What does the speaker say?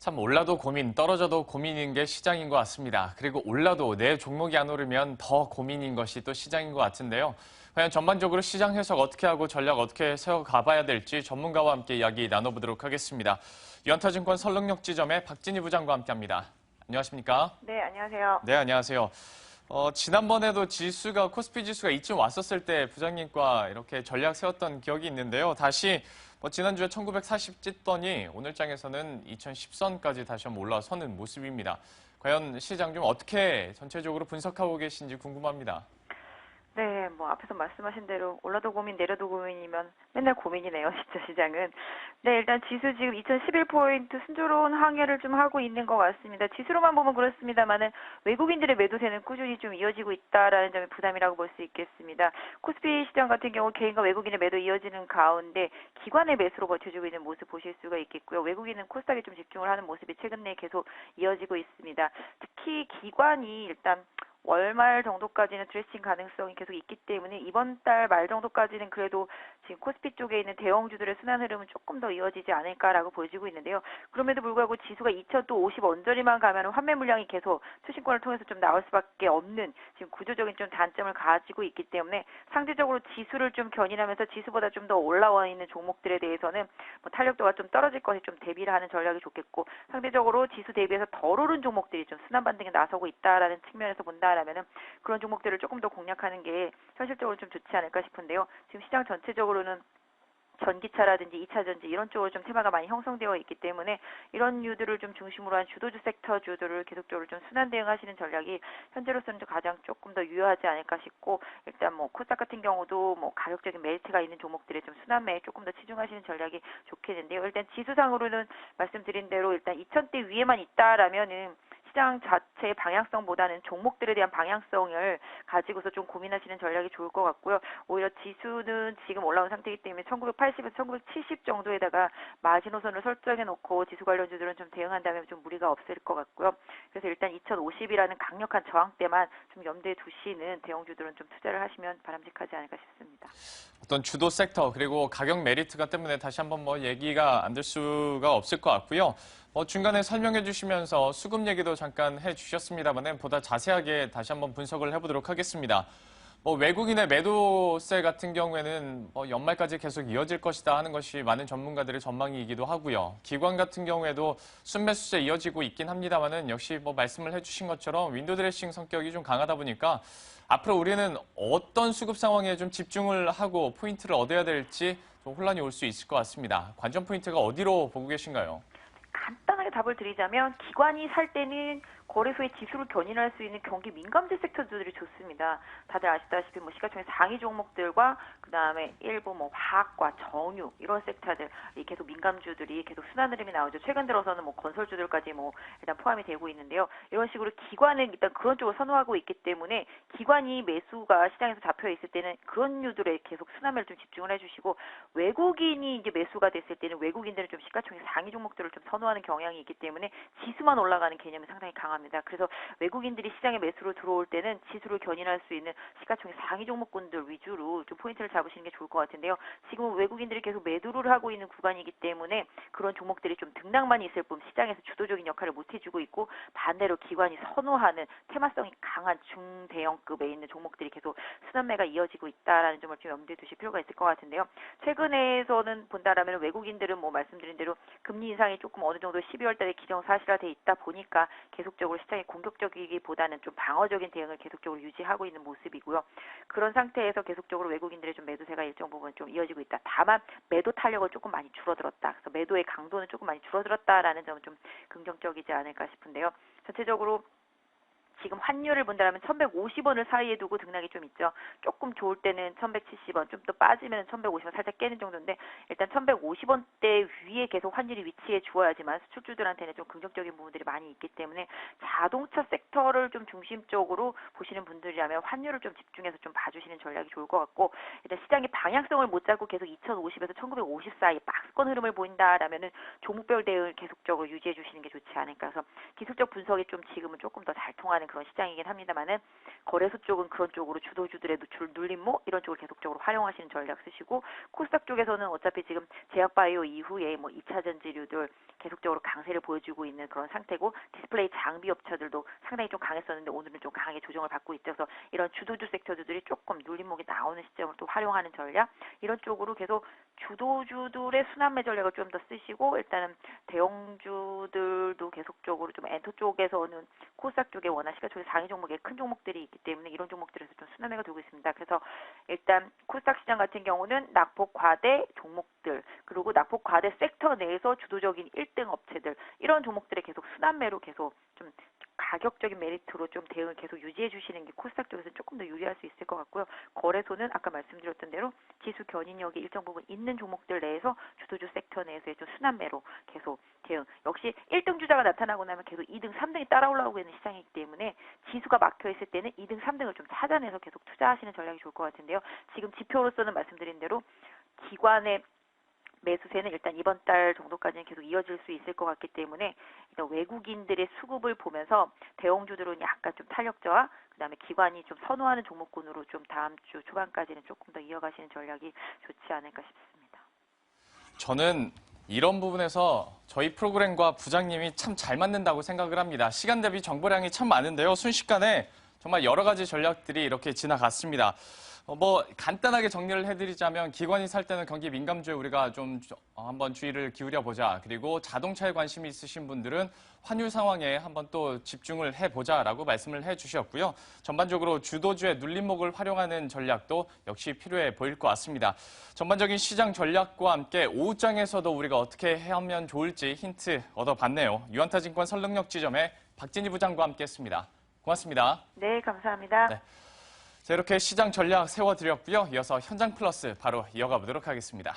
참 올라도 고민, 떨어져도 고민인 게 시장인 것 같습니다. 그리고 올라도 내 종목이 안 오르면 더 고민인 것이 또 시장인 것 같은데요. 과연 전반적으로 시장 해석 어떻게 하고 전략 어떻게 세워가봐야 될지 전문가와 함께 이야기 나눠보도록 하겠습니다. 유한타증권 설릉역 지점의 박진희 부장과 함께합니다. 안녕하십니까? 네, 안녕하세요. 네, 안녕하세요. 지난번에도 코스피 지수가 이쯤 왔었을 때 부장님과 이렇게 전략 세웠던 기억이 있는데요. 다시 지난주에 1940 찢더니 오늘 장에서는 2010선까지 다시 한번 올라서는 모습입니다. 과연 시장 좀 어떻게 전체적으로 분석하고 계신지 궁금합니다. 네, 앞에서 말씀하신 대로 올라도 고민, 내려도 고민이면 맨날 고민이네요, 진짜 시장은. 네, 일단 지수 지금 2011포인트 순조로운 항해를 좀 하고 있는 것 같습니다. 지수로만 보면 그렇습니다만은 외국인들의 매도세는 꾸준히 좀 이어지고 있다라는 점이 부담이라고 볼 수 있겠습니다. 코스피 시장 같은 경우 개인과 외국인의 매도 이어지는 가운데 기관의 매수로 버텨주고 있는 모습 보실 수가 있겠고요. 외국인은 코스닥에 좀 집중을 하는 모습이 최근 내에 계속 이어지고 있습니다. 특히 기관이 일단 월말 정도까지는 드레싱 가능성이 계속 있기 때문에 이번 달 말 정도까지는 그래도 지금 코스피 쪽에 있는 대형주들의 순환 흐름은 조금 더 이어지지 않을까라고 보여지고 있는데요. 그럼에도 불구하고 지수가 2050 언저리만 가면 환매 물량이 계속 투신권을 통해서 좀 나올 수밖에 없는 지금 구조적인 좀 단점을 가지고 있기 때문에 상대적으로 지수를 좀 견인하면서 지수보다 좀 더 올라와 있는 종목들에 대해서는 탄력도가 좀 떨어질 것에 좀 대비를 하는 전략이 좋겠고, 상대적으로 지수 대비해서 덜 오른 종목들이 좀 순환 반등에 나서고 있다라는 측면에서 본다라면은 그런 종목들을 조금 더 공략하는 게 현실적으로 좀 좋지 않을까 싶은데요. 지금 시장 전체적으로는 전기차라든지 2차 전지 이런 쪽으로 좀 테마가 많이 형성되어 있기 때문에 이런 류들을 좀 중심으로 한 주도주 섹터주들을 계속적으로 좀 순환 대응하시는 전략이 현재로서는 가장 조금 더 유효하지 않을까 싶고, 일단 코스닥 같은 경우도 가격적인 메리트가 있는 종목들의 좀 순환 매에 조금 더 치중하시는 전략이 좋겠는데요. 일단 지수상으로는 말씀드린 대로 일단 2000대 위에만 있다라면은 시장 자체의 방향성보다는 종목들에 대한 방향성을 가지고서 좀 고민하시는 전략이 좋을 것 같고요. 오히려 지수는 지금 올라온 상태이기 때문에 1980에서 1970 정도에다가 마지노선을 설정해 놓고 지수 관련주들은 좀 대응한다면 좀 무리가 없을 것 같고요. 그래서 일단 2050이라는 강력한 저항대만 좀 염두에 두시는 대형주들은 좀 투자를 하시면 바람직하지 않을까 싶습니다. 어떤 주도 섹터 그리고 가격 메리트가 때문에 다시 한번 얘기가 안 될 수가 없을 것 같고요. 중간에 설명해 주시면서 수급 얘기도 잠깐 해 주셨습니다만 보다 자세하게 다시 한번 분석을 해보도록 하겠습니다. 외국인의 매도세 같은 경우에는 연말까지 계속 이어질 것이다 하는 것이 많은 전문가들의 전망이기도 하고요. 기관 같은 경우에도 순매수세 이어지고 있긴 합니다만은 역시 말씀을 해주신 것처럼 윈도우 드레싱 성격이 좀 강하다 보니까 앞으로 우리는 어떤 수급 상황에 좀 집중을 하고 포인트를 얻어야 될지 좀 혼란이 올 수 있을 것 같습니다. 관전 포인트가 어디로 보고 계신가요? 간단하게 답을 드리자면 기관이 살 때는 거래소의 지수를 견인할 수 있는 경기 민감지 섹터들이 좋습니다. 다들 아시다시피 시가총액 상위 종목들과 그다음에 일부 화학과 정유 이런 섹터들이 계속 민감주들이 계속 순환 흐름이 나오죠. 최근 들어서는 건설주들까지 일단 포함이 되고 있는데요. 이런 식으로 기관은 일단 그런 쪽을 선호하고 있기 때문에 기관이 매수가 시장에서 잡혀 있을 때는 그런 류들에 계속 순환을 좀 집중을 해주시고, 외국인이 이제 매수가 됐을 때는 외국인들은 좀 시가총액 상위 종목들을 좀 선호하는 경향이 있기 때문에 지수만 올라가는 개념이 상당히 강합니다. 그래서 외국인들이 시장에 매수로 들어올 때는 지수를 견인할 수 있는 시가총액 상위 종목군들 위주로 좀 포인트를 잡으시는 게 좋을 것 같은데요. 지금 외국인들이 계속 매도를 하고 있는 구간이기 때문에 그런 종목들이 좀 등락만 있을 뿐 시장에서 주도적인 역할을 못 해주고 있고, 반대로 기관이 선호하는 테마성이 강한 중대형급에 있는 종목들이 계속 순환매가 이어지고 있다라는 점을 좀 염두에 두실 필요가 있을 것 같은데요. 최근에서는 본다라면 외국인들은 말씀드린 대로 금리 인상이 조금 어느 정도 12월 달에 기정사실화돼 있다 보니까 계속적으로 시장이 공격적이기보다는 좀 방어적인 대응을 계속적으로 유지하고 있는 모습이고요. 그런 상태에서 계속적으로 외국인들의 좀 매도세가 일정 부분 좀 이어지고 있다. 다만 매도 탄력은 조금 많이 줄어들었다. 그래서 매도의 강도는 조금 많이 줄어들었다라는 점은 좀 긍정적이지 않을까 싶은데요. 전체적으로 지금 환율을 본다면 1,150원을 사이에 두고 등락이 좀 있죠. 조금 좋을 때는 1,170원, 좀 더 빠지면 1,150원 살짝 깨는 정도인데, 일단 1,150원대 위에 계속 환율이 위치해 주어야지만 수출주들한테는 좀 긍정적인 부분들이 많이 있기 때문에 자동차 섹터를 좀 중심적으로 보시는 분들이라면 환율을 좀 집중해서 좀 봐주시는 전략이 좋을 것 같고, 일단 시장의 방향성을 못 잡고 계속 2,050에서 1,950 사이 박스권 흐름을 보인다라면은 종목별 대응을 계속적으로 유지해 주시는 게 좋지 않을까. 그래서 기술적 분석이 좀 지금은 조금 더 잘 통하는 돌아가는 그런 시장이긴 합니다만은 거래소 쪽은 그런 쪽으로 주도주들의 노출 눌림목 이런 쪽을 계속적으로 활용하시는 전략 쓰시고 코스닥 쪽에서는 어차피 지금 제약바이오 이후에 뭐 2차 전지류들 계속적으로 강세를 보여주고 있는 그런 상태고 디스플레이 장비 업체들도 상당히 좀 강했었는데 오늘은 좀 강하게 조정을 받고 있어서 이런 주도주 섹터들이 조금 눌림목이 나오는 시점을 또 활용하는 전략 이런 쪽으로 계속 주도주들의 순환매 전략을 좀 더 쓰시고 일단은 대형주들도 계속적으로 좀 엔터 쪽에서는 코스닥 쪽에 워낙 시가총액 상위 종목에 큰 종목들이 있기 때문에 이런 종목들에서 좀 순환매가 되고 있습니다. 그래서 일단 코스닥 시장 같은 경우는 낙폭 과대 종목들 그리고 낙폭 과대 섹터 내에서 주도적인 1등 업체들 이런 종목들의 계속 순환매로 계속 좀 가격적인 메리트로 좀 대응을 계속 유지해 주시는 게 코스닥 쪽에서는 조금 더 유리할 수 있을 것 같고요. 거래소는 아까 말씀드렸던 대로 지수 견인력이 일정 부분 있는 종목들 내에서 주도주 섹터 내에서의 좀 순환매로 계속 대응. 역시 1등 주자가 나타나고 나면 계속 2등, 3등이 따라 올라오고 있는 시장이기 때문에 지수가 막혀 있을 때는 2등, 3등을 좀 찾아내서 계속 투자하시는 전략이 좋을 것 같은데요. 지금 지표로서는 말씀드린 대로 기관의 매수세는 일단 이번 달 정도까지는 계속 이어질 수 있을 것 같기 때문에 일단 외국인들의 수급을 보면서 대형주들은 약간 좀 탄력 저하, 그다음에 기관이 좀 선호하는 종목군으로 좀 다음 주 초반까지는 조금 더 이어가시는 전략이 좋지 않을까 싶습니다. 저는 이런 부분에서 저희 프로그램과 부장님이 참 잘 맞는다고 생각을 합니다. 시간 대비 정보량이 참 많은데요. 순식간에 정말 여러 가지 전략들이 이렇게 지나갔습니다. 간단하게 정리를 해드리자면 기관이 살 때는 경기 민감주에 우리가 좀 한번 주의를 기울여 보자. 그리고 자동차에 관심이 있으신 분들은 환율 상황에 한번 또 집중을 해보자라고 말씀을 해주셨고요. 전반적으로 주도주의 눌림목을 활용하는 전략도 역시 필요해 보일 것 같습니다. 전반적인 시장 전략과 함께 오후장에서도 우리가 어떻게 하면 좋을지 힌트 얻어봤네요. 유한타증권 설릉역 지점의 박진희 부장과 함께했습니다. 고맙습니다. 네, 감사합니다. 네. 자, 이렇게 시장 전략 세워드렸고요. 이어서 현장 플러스 바로 이어가 보도록 하겠습니다.